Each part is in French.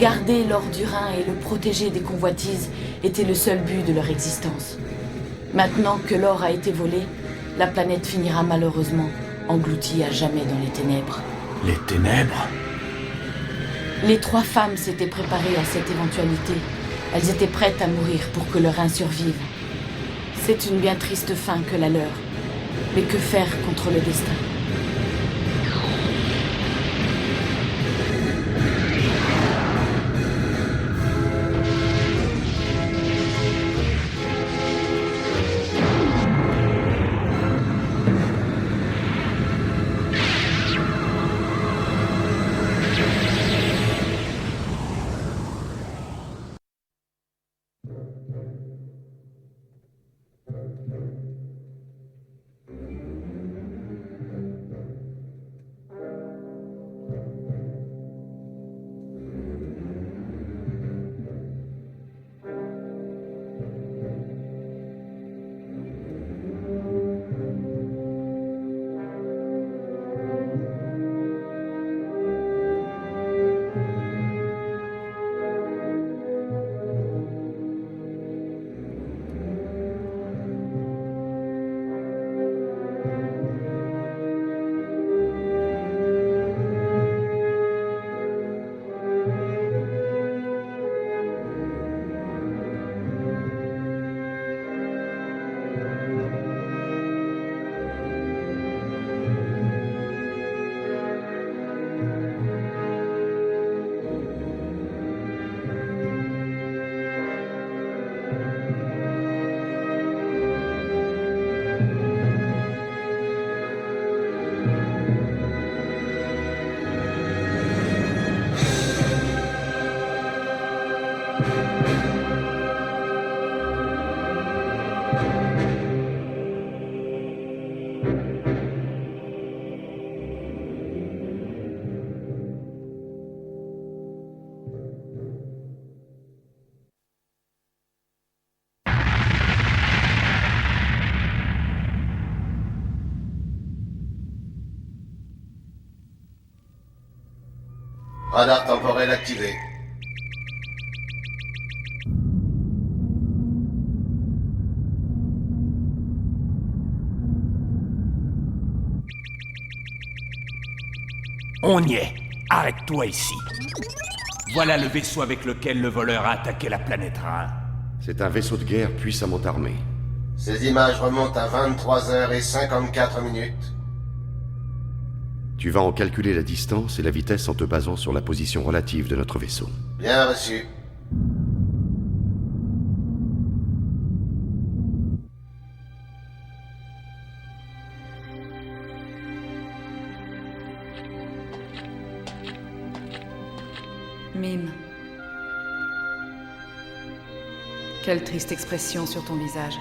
Garder l'or du Rhin et le protéger des convoitises était le seul but de leur existence. Maintenant que l'or a été volé, la planète finira malheureusement engloutie à jamais dans les ténèbres. Les ténèbres? Les 3 femmes s'étaient préparées à cette éventualité. Elles étaient prêtes à mourir pour que le Rhin survive. C'est une bien triste fin que la leur. Mais que faire contre le destin ? Radar temporel activé. On y est. Arrête-toi ici. Voilà le vaisseau avec lequel le voleur a attaqué la planète Rhin. C'est un vaisseau de guerre puissamment armé. Ces images remontent à 23h54. Tu vas en calculer la distance et la vitesse en te basant sur la position relative de notre vaisseau. Bien reçu. Mime. Quelle triste expression sur ton visage.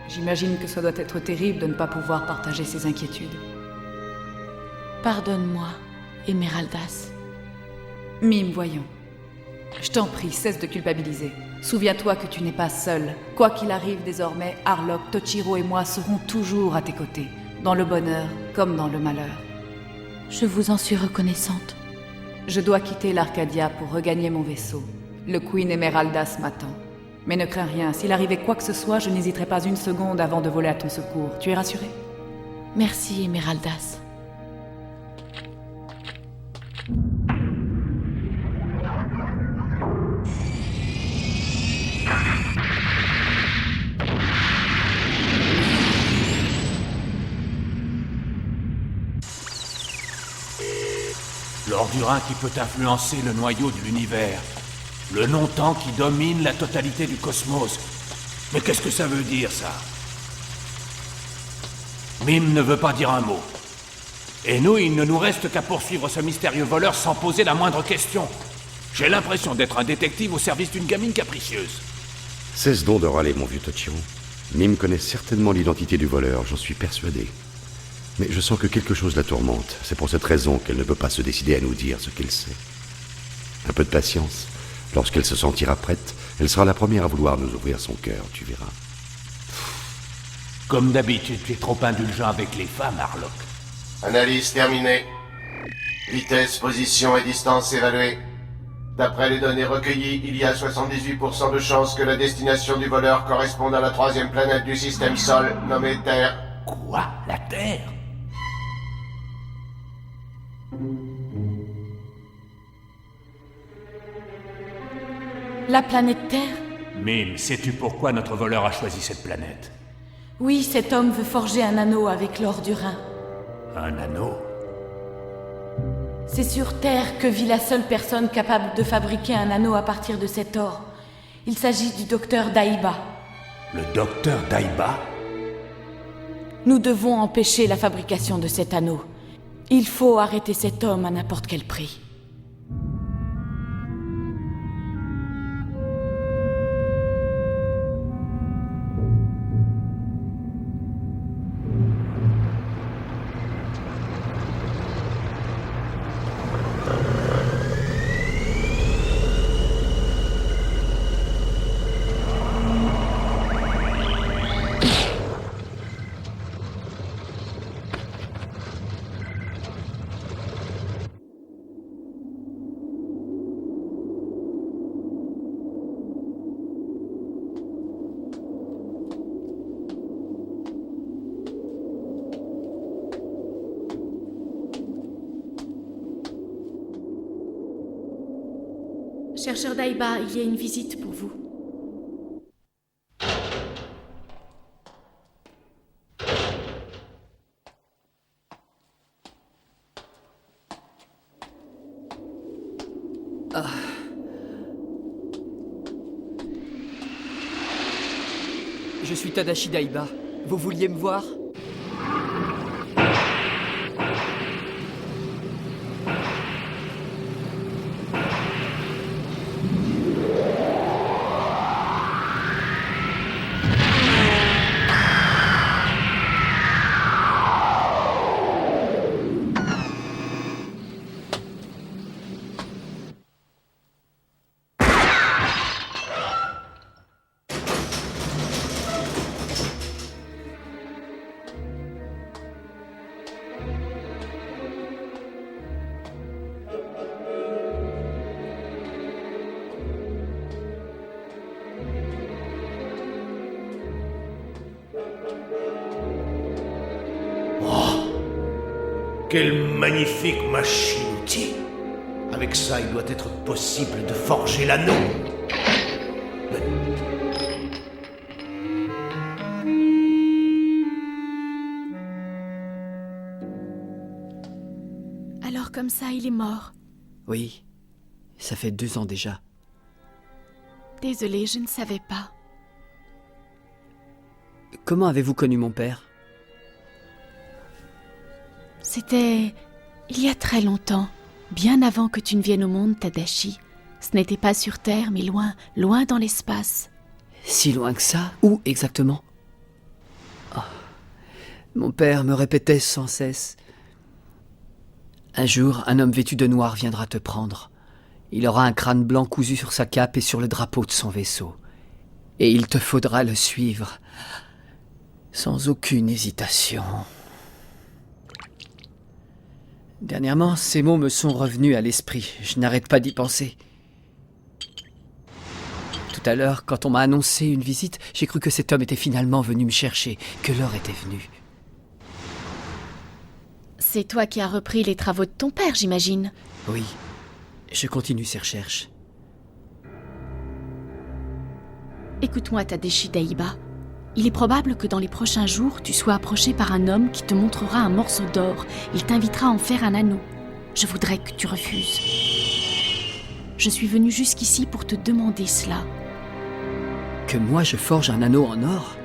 J'imagine que ça doit être terrible de ne pas pouvoir partager ses inquiétudes. Pardonne-moi, Emeraldas. Mime, voyons. Je t'en prie, cesse de culpabiliser. Souviens-toi que tu n'es pas seul. Quoi qu'il arrive désormais, Harlock, Tochiro et moi serons toujours à tes côtés, dans le bonheur comme dans le malheur. Je vous en suis reconnaissante. Je dois quitter l'Arcadia pour regagner mon vaisseau. Le Queen Emeraldas m'attend. Mais ne crains rien, s'il arrivait quoi que ce soit, je n'hésiterai pas une seconde avant de voler à ton secours. Tu es rassuré ? Merci, Emeraldas. L'or du Rhin qui peut influencer le noyau de l'univers. Le non-temps qui domine la totalité du cosmos. Mais qu'est-ce que ça veut dire, ça? Mime ne veut pas dire un mot. Et nous, il ne nous reste qu'à poursuivre ce mystérieux voleur sans poser la moindre question. J'ai l'impression d'être un détective au service d'une gamine capricieuse. Cesse donc de râler, mon vieux Tochiro. Mime connaît certainement l'identité du voleur, j'en suis persuadé. Mais je sens que quelque chose la tourmente. C'est pour cette raison qu'elle ne peut pas se décider à nous dire ce qu'elle sait. Un peu de patience. Lorsqu'elle se sentira prête, elle sera la première à vouloir nous ouvrir son cœur, tu verras. Comme d'habitude, tu es trop indulgent avec les femmes, Harlock. Analyse terminée. Vitesse, position et distance évaluées. D'après les données recueillies, il y a 78% de chances que la destination du voleur corresponde à la 3e planète du système Sol, nommée Terre. Quoi? La Terre? La planète Terre? Mime, sais-tu pourquoi notre voleur a choisi cette planète? Oui, cet homme veut forger un anneau avec l'or du Rhin. Un anneau? C'est sur Terre que vit la seule personne capable de fabriquer un anneau à partir de cet or. Il s'agit du docteur Daiba. Le docteur Daiba? Nous devons empêcher la fabrication de cet anneau. Il faut arrêter cet homme à n'importe quel prix. Chercheur Daiba, il y a une visite pour vous. Je suis Tadashi Daiba. Vous vouliez me voir? Quelle magnifique machine-outil! Avec ça, il doit être possible de forger l'anneau. Alors comme ça, il est mort. Oui, ça fait 2 ans déjà. Désolée, je ne savais pas. Comment avez-vous connu mon père? C'était il y a très longtemps, bien avant que tu ne viennes au monde, Tadashi. Ce n'était pas sur Terre, mais loin, loin dans l'espace. Si loin que ça? Où exactement? Oh. Mon père me répétait sans cesse. Un jour, un homme vêtu de noir viendra te prendre. Il aura un crâne blanc cousu sur sa cape et sur le drapeau de son vaisseau. Et il te faudra le suivre, sans aucune hésitation. Dernièrement, ces mots me sont revenus à l'esprit. Je n'arrête pas d'y penser. Tout à l'heure, quand on m'a annoncé une visite, j'ai cru que cet homme était finalement venu me chercher, que l'heure était venue. C'est toi qui as repris les travaux de ton père, j'imagine. Oui, je continue ces recherches. Écoute-moi, Tadashi Daiba. Il est probable que dans les prochains jours, tu sois approché par un homme qui te montrera un morceau d'or. Il t'invitera à en faire un anneau. Je voudrais que tu refuses. Je suis venue jusqu'ici pour te demander cela. Que moi je forge un anneau en or?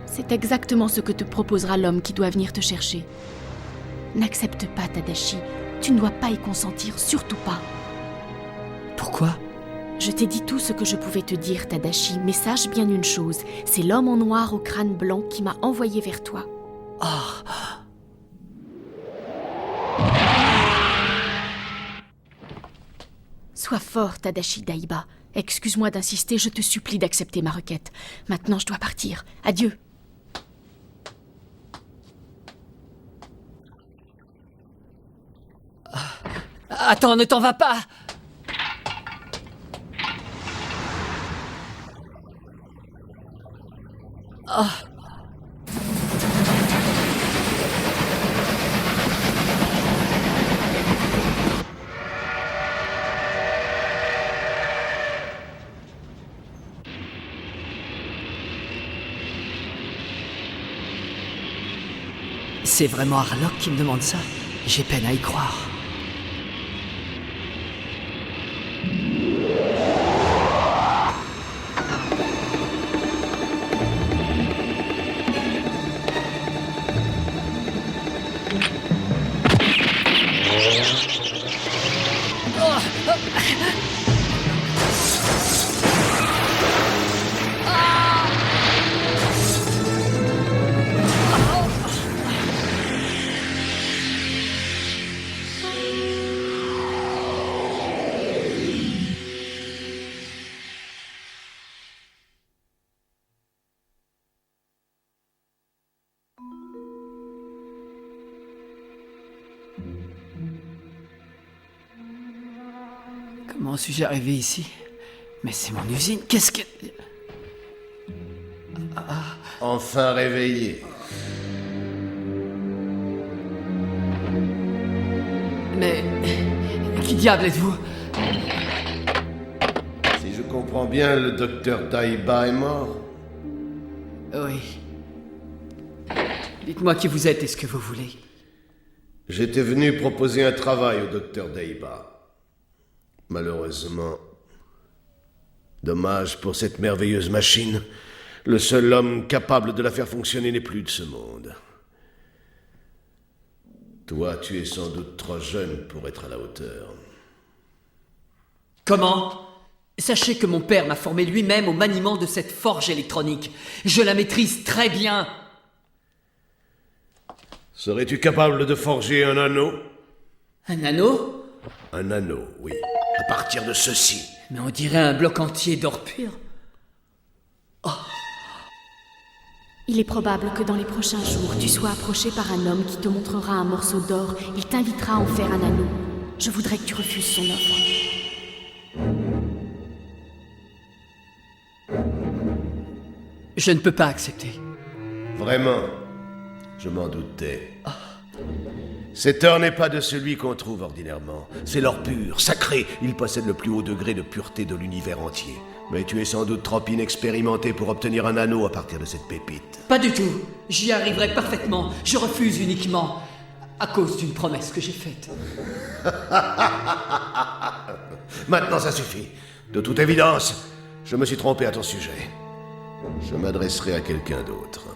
C'est exactement ce que te proposera l'homme qui doit venir te chercher. N'accepte pas, Tadashi. Tu ne dois pas y consentir, surtout pas. Pourquoi? Je t'ai dit tout ce que je pouvais te dire, Tadashi, mais sache bien une chose, c'est l'homme en noir au crâne blanc qui m'a envoyé vers toi. Oh. Sois fort, Tadashi Daiba. Excuse-moi d'insister, je te supplie d'accepter ma requête. Maintenant, je dois partir. Adieu. Attends, ne t'en vas pas! C'est vraiment Harlock qui me demande ça? J'ai peine à y croire. Comment suis-je arrivé ici? Mais c'est mon usine, qu'est-ce que... Enfin réveillé. Mais... Qui diable êtes-vous? Si je comprends bien, le docteur Daiba est mort. Oui. Dites-moi qui vous êtes et ce que vous voulez. J'étais venu proposer un travail au docteur Daiba. Malheureusement, dommage pour cette merveilleuse machine. Le seul homme capable de la faire fonctionner n'est plus de ce monde. Toi, tu es sans doute trop jeune pour être à la hauteur. Comment? Sachez que mon père m'a formé lui-même au maniement de cette forge électronique. Je la maîtrise très bien. Serais-tu capable de forger un anneau? Un anneau? Un anneau, oui. À partir de ceci. Mais on dirait un bloc entier d'or pur. Il est probable que dans les prochains jours, tu sois approché par un homme qui te montrera un morceau d'or. Il t'invitera à en faire un anneau. Je voudrais que tu refuses son offre. Je ne peux pas accepter. Vraiment, je m'en doutais. Cet or n'est pas de celui qu'on trouve ordinairement. C'est l'or pur, sacré. Il possède le plus haut degré de pureté de l'univers entier. Mais tu es sans doute trop inexpérimenté pour obtenir un anneau à partir de cette pépite. Pas du tout. J'y arriverai parfaitement. Je refuse uniquement à cause d'une promesse que j'ai faite. Maintenant, ça suffit. De toute évidence, je me suis trompé à ton sujet. Je m'adresserai à quelqu'un d'autre.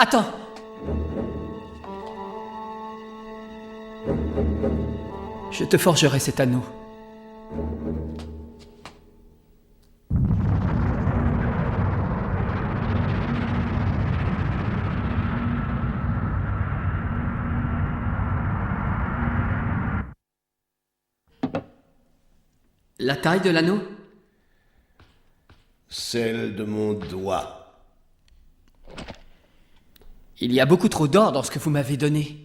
Attends. Je te forgerai cet anneau. La taille de l'anneau? Celle de mon doigt. Il y a beaucoup trop d'or dans ce que vous m'avez donné.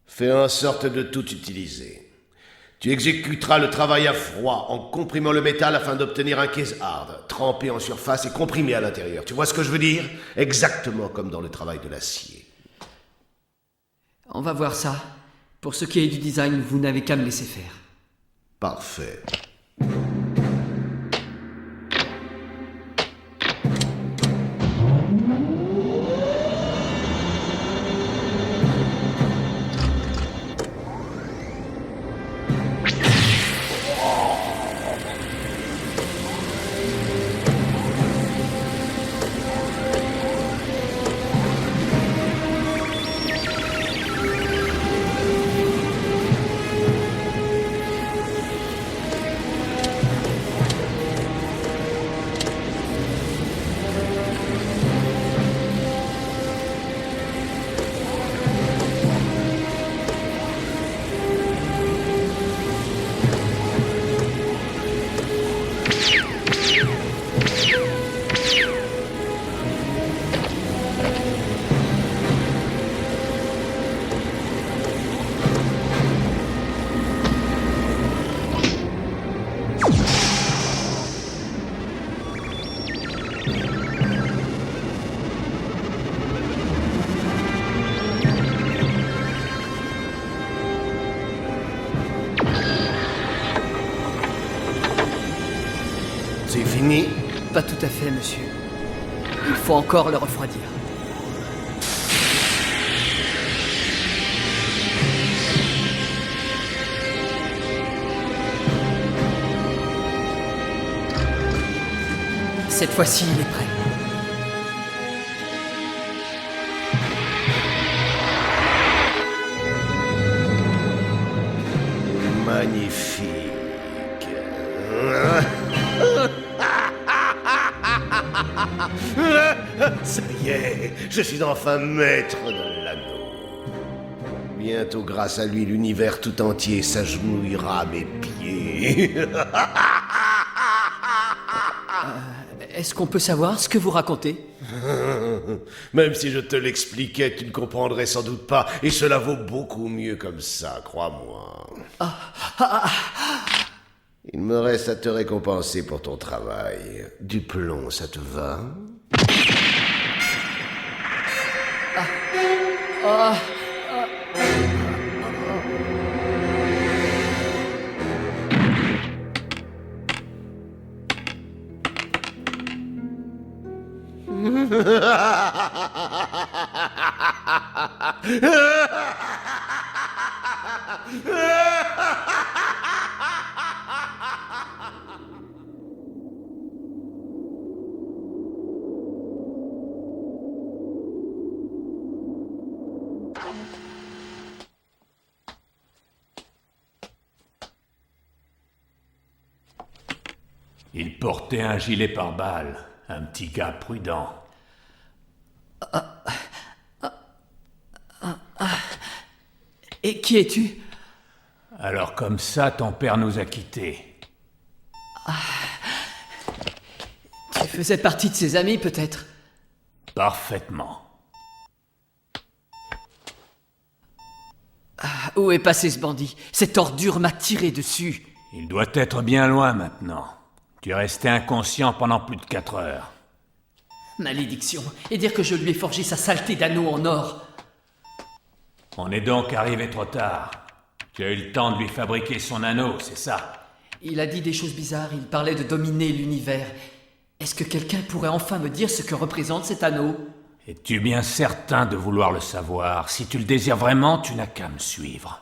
Fais en sorte de tout utiliser. Tu exécuteras le travail à froid en comprimant le métal afin d'obtenir un case hard, trempé en surface et comprimé à l'intérieur. Tu vois ce que je veux dire? Exactement comme dans le travail de l'acier. On va voir ça. Pour ce qui est du design, vous n'avez qu'à me laisser faire. Parfait. fini? Pas tout à fait, monsieur. Il faut encore le refroidir. Cette fois-ci, il est prêt. Magnifique. Ça y est, je suis enfin maître de l'anneau. Bientôt, grâce à lui, l'univers tout entier s'agenouillera à mes pieds. Est-ce qu'on peut savoir ce que vous racontez? Même si je te l'expliquais, tu ne comprendrais sans doute pas, et cela vaut beaucoup mieux comme ça, crois-moi. Il me reste à te récompenser pour ton travail. Du plomb, ça te va? Il portait un gilet pare-balles, un petit gars prudent. Et qui es-tu? Alors comme ça, ton père nous a quittés. Tu faisais partie de ses amis, peut-être? Parfaitement. Où est passé ce bandit? Cette ordure m'a tiré dessus. Il doit être bien loin maintenant. Tu es resté inconscient pendant plus de 4 heures. Malédiction. Et dire que je lui ai forgé sa saleté d'anneau en or. On est donc arrivé trop tard. Tu as eu le temps de lui fabriquer son anneau, c'est ça? Il a dit des choses bizarres, il parlait de dominer l'univers. Est-ce que quelqu'un pourrait enfin me dire ce que représente cet anneau? Es-tu bien certain de vouloir le savoir? Si tu le désires vraiment, tu n'as qu'à me suivre.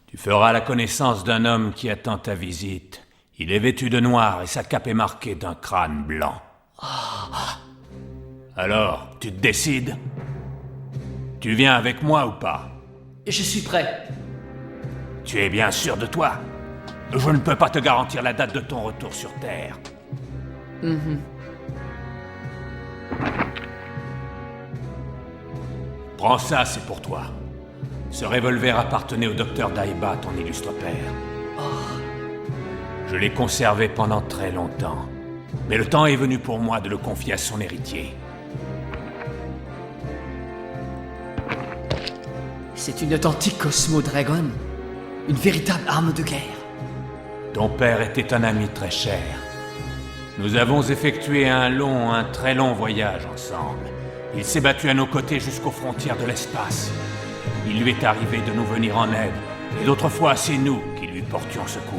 Tu feras la connaissance d'un homme qui attend ta visite. Il est vêtu de noir et sa cape est marquée d'un crâne blanc. Alors, tu te décides? Tu viens avec moi ou pas? Je suis prêt. Tu es bien sûr de toi? Je ne peux pas te garantir la date de ton retour sur Terre. Prends ça, c'est pour toi. Ce revolver appartenait au docteur Daiba, ton illustre père. Je l'ai conservé pendant très longtemps. Mais le temps est venu pour moi de le confier à son héritier. C'est une authentique Cosmo Dragon. Une véritable arme de guerre. Ton père était un ami très cher. Nous avons effectué un très long voyage ensemble. Il s'est battu à nos côtés jusqu'aux frontières de l'espace. Il lui est arrivé de nous venir en aide, et d'autres fois, c'est nous qui lui portions secours.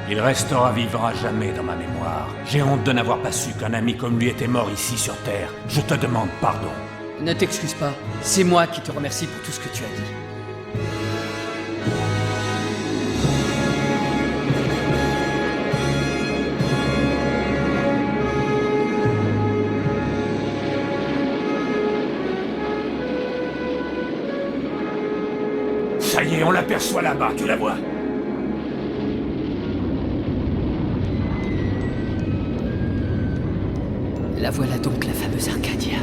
Il restera vivre à jamais dans ma mémoire. J'ai honte de n'avoir pas su qu'un ami comme lui était mort ici sur Terre. Je te demande pardon. Ne t'excuse pas. C'est moi qui te remercie pour tout ce que tu as dit. Ça y est, on l'aperçoit là-bas, tu la vois? La voilà donc, la fameuse Arcadia.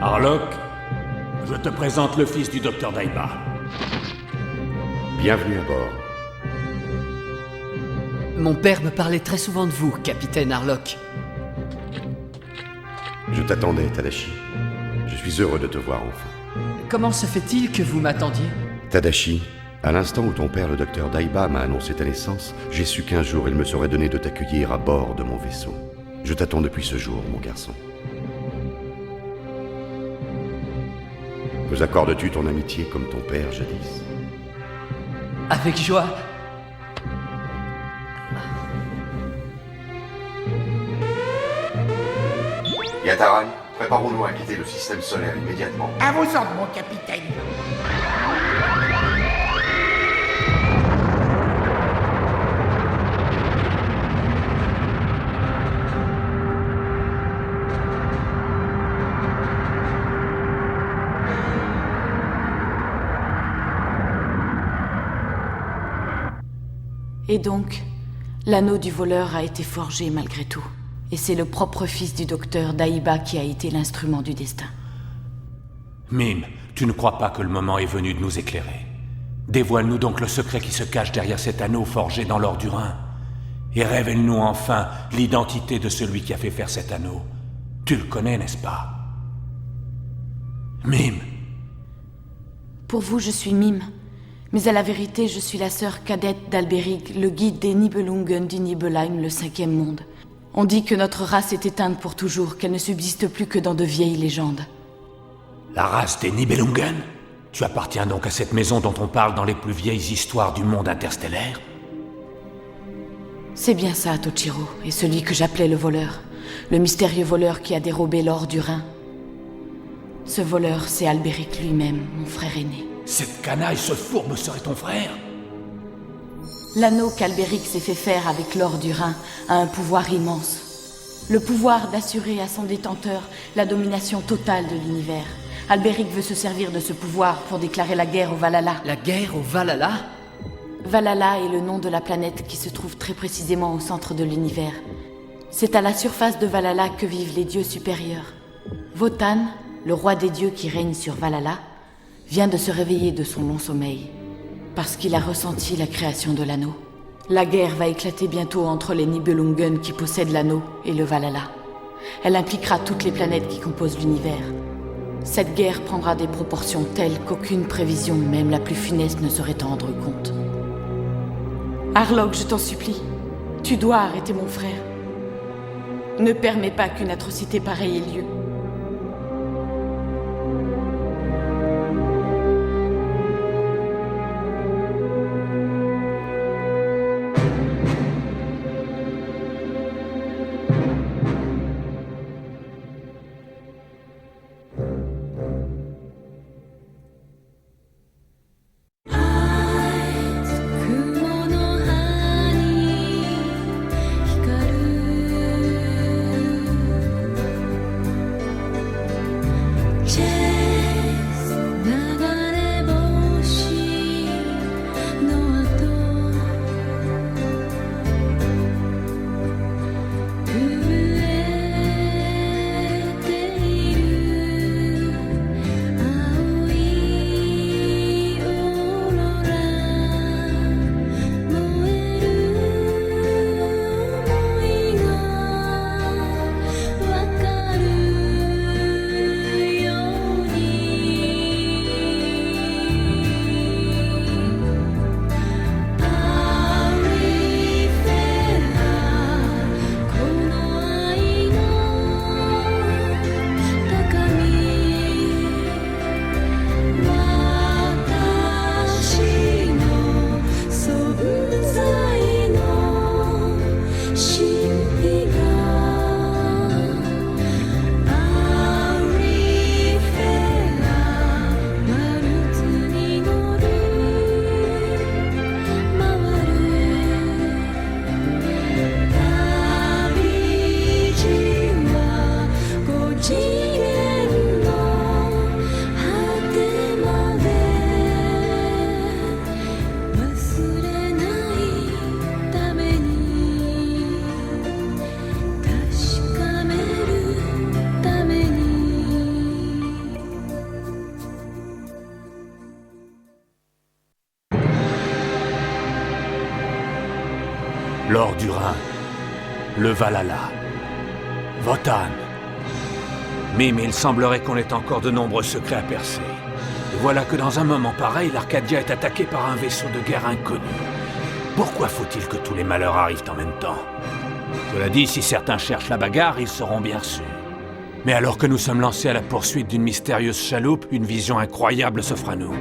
Harlock, Je te présente le fils du docteur Daiba. Bienvenue à bord. Mon père me parlait très souvent de vous, capitaine Harlock. Je t'attendais, Tadashi. Je suis heureux de te voir enfin. Comment se fait-il que vous m'attendiez? Tadashi, à l'instant où ton père, le docteur Daiba, m'a annoncé ta naissance, j'ai su qu'un jour il me serait donné de t'accueillir à bord de mon vaisseau. Je t'attends depuis ce jour, mon garçon. Nous accordes-tu ton amitié comme ton père jadis? Avec joie. Yataran, préparons-nous à quitter le système solaire immédiatement. À vos ordres, mon capitaine. Et donc, l'anneau du voleur a été forgé malgré tout. Et c'est le propre fils du docteur Daiba qui a été l'instrument du destin. Mime, tu ne crois pas que le moment est venu de nous éclairer? Dévoile-nous donc le secret qui se cache derrière cet anneau forgé dans l'or du Rhin. Et révèle-nous enfin l'identité de celui qui a fait faire cet anneau. Tu le connais, n'est-ce pas? Mime. Pour vous, je suis Mime. Mais à la vérité, je suis la sœur cadette d'Alberic, le guide des Nibelungen du Nibelheim, le 5e monde. On dit que notre race est éteinte pour toujours, qu'elle ne subsiste plus que dans de vieilles légendes. La race des Nibelungen? Tu appartiens donc à cette maison dont on parle dans les plus vieilles histoires du monde interstellaire? C'est bien ça, Tochiro, et celui que j'appelais le voleur. Le mystérieux voleur qui a dérobé l'or du Rhin. Ce voleur, c'est Alberic lui-même, mon frère aîné. Cette canaille, ce fourbe serait ton frère? L'anneau qu'Alberic s'est fait faire avec l'or du Rhin a un pouvoir immense. Le pouvoir d'assurer à son détenteur la domination totale de l'univers. Alberic veut se servir de ce pouvoir pour déclarer la guerre au Valhalla. La guerre au Valhalla? Valhalla est le nom de la planète qui se trouve très précisément au centre de l'univers. C'est à la surface de Valhalla que vivent les dieux supérieurs. Wotan, le roi des dieux qui règne sur Valhalla, vient de se réveiller de son long sommeil, parce qu'il a ressenti la création de l'anneau. La guerre va éclater bientôt entre les Nibelungen qui possèdent l'anneau et le Valhalla. Elle impliquera toutes les planètes qui composent l'univers. Cette guerre prendra des proportions telles qu'aucune prévision, même la plus funeste, ne saurait en rendre compte. Harlock, je t'en supplie, tu dois arrêter mon frère. Ne permets pas qu'une atrocité pareille ait lieu. nord du Rhin, le Valhalla, Wotan. Mime, il semblerait qu'on ait encore de nombreux secrets à percer. Et voilà que dans un moment pareil, l'Arcadia est attaquée par un vaisseau de guerre inconnu. Pourquoi faut-il que tous les malheurs arrivent en même temps? Cela dit, si certains cherchent la bagarre, ils seront bien reçus. Mais alors que nous sommes lancés à la poursuite d'une mystérieuse chaloupe, une vision incroyable s'offre à nous.